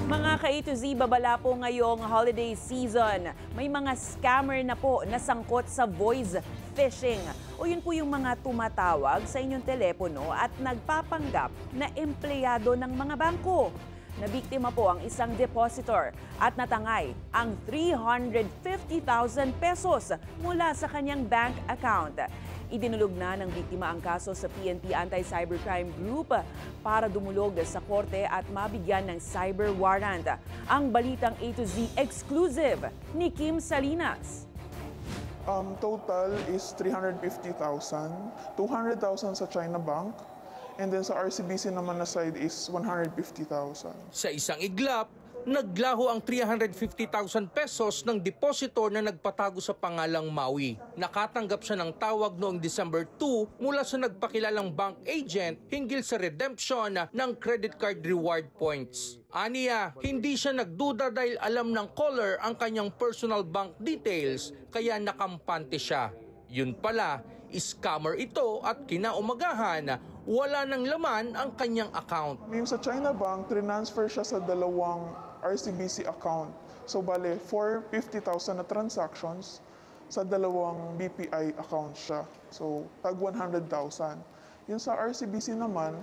Mga ka-A to Z, babala po ngayong holiday season. May mga scammer na po na sangkot sa voice phishing. O yun po yung mga tumatawag sa inyong telepono at nagpapanggap na empleyado ng mga bangko. Nabiktima po ang isang depositor at natangay ang 350,000 pesos mula sa kanyang bank account. Idinulog na ng biktima ang kaso sa PNP Anti-Cybercrime Group para dumulog sa korte at mabigyan ng cyber warrant. Ang balitang A to Z exclusive ni Kim Salinas. Total is 350,000, 200,000 sa China Bank, and then sa RCBC naman na side is 150,000. Sa isang iglap, naglaho ang 350,000 pesos ng depositor na nagpatago sa pangalang Maui. Nakatanggap siya ng tawag noong December 2 mula sa nagpakilalang bank agent hinggil sa redemption ng credit card reward points. Aniya, hindi siya nagduda dahil alam ng caller ang kanyang personal bank details kaya nakampante siya. Yun pala, scammer ito at kinaumagahan, wala nang laman ang kanyang account. Yung sa China Bank, transfer siya sa dalawang RCBC account. So bale, 450,000 na transactions sa dalawang BPI account siya. So tag 100,000. Yung sa RCBC naman,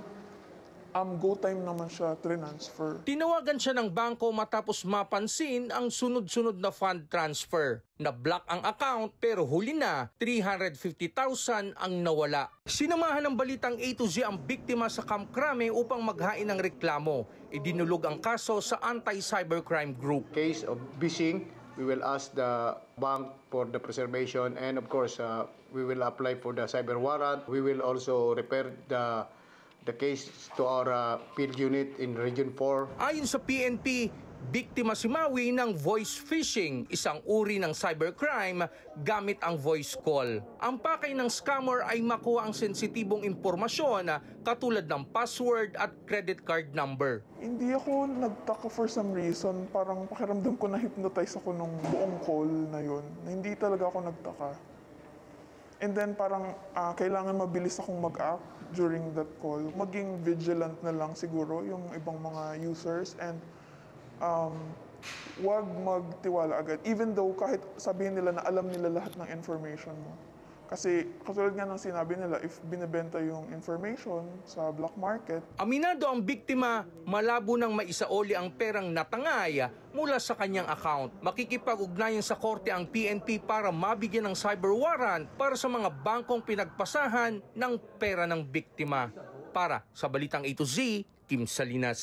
GoTime naman siya transfer. Tinawagan siya ng bangko matapos mapansin ang sunod-sunod na fund transfer. Na-block ang account pero huli na 350,000 ang nawala. Sinamahan ng balitang A to Z ang biktima sa Camp Crame upang maghain ng reklamo. Idinulog ang kaso sa Anti-Cybercrime Group. Case of phishing, we will ask the bank for the preservation and of course we will apply for the cyber warrant. We will also repair the case to our field unit in Region 4. Ayon sa PNP, biktima si Maui ng voice phishing, isang uri ng cybercrime gamit ang voice call. Ang pakay ng scammer ay makuha ang sensitibong impormasyon katulad ng password at credit card number. Hindi ako nagtaka for some reason. Parang pakiramdam ko na-hypnotize ako nung buong call na yun. Hindi talaga ako nagtaka. And then parang kailangan mabilis akong mag-act during that call. Maging vigilant na lang siguro yung ibang mga users and wag magtiwala agad. Even though kahit sabihin nila na alam nila lahat ng information mo. Kasi katulad nga ng sinabi nila, if binibenta yung information sa black market. Aminado ang biktima, malabo nang maisaoli ang perang natangay mula sa kanyang account. Makikipag-ugnayan sa korte ang PNP para mabigyan ng cyber warrant para sa mga bangkong pinagpasahan ng pera ng biktima. Para sa Balitang A to Z, Kim Salinas.